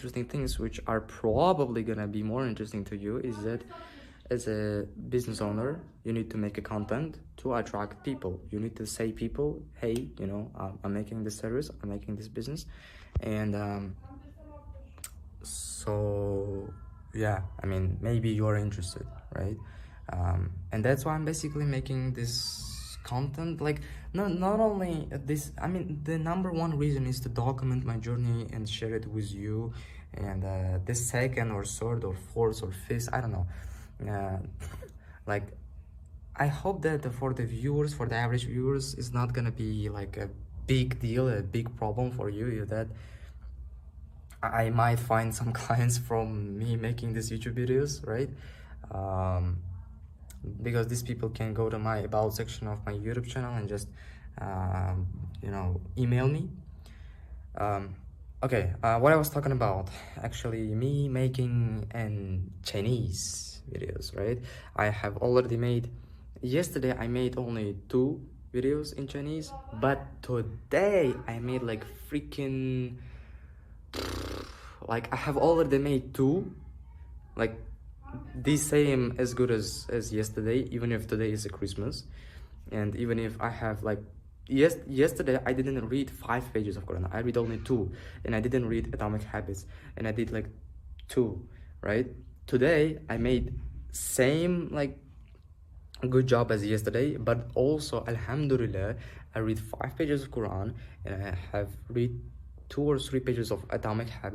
interesting things which are probably gonna be more interesting to you is that as a business owner, you need to make a content to attract people. You need to say people, hey, you know, I'm making this service, I'm making this business. And so yeah, I mean, maybe you're interested, right? And that's why I'm basically making this content. Like, not only this, I mean, the number one reason is to document my journey and share it with you. And the second or third or fourth or fifth, I don't know, like, I hope that for the viewers, for the average viewers, it's not gonna be like a big deal, a big problem for you, that I might find some clients from me making these YouTube videos, right? Because these people can go to my about section of my YouTube channel and just you know, email me. Okay, what I was talking about, actually, me making an Chinese videos, right? I have already made, yesterday I made only 2 videos in Chinese, but today I made like freaking, like, I have already made 2, like the same as good as yesterday, even if today is a Christmas. And even if I have like, yesterday I didn't read 5 pages of Quran, I read only 2, and I didn't read Atomic Habits, and I did like 2, right? Today I made same, like, good job as yesterday, but also alhamdulillah I read 5 pages of Quran, and I have read 2 or 3 pages of Atomic Habits.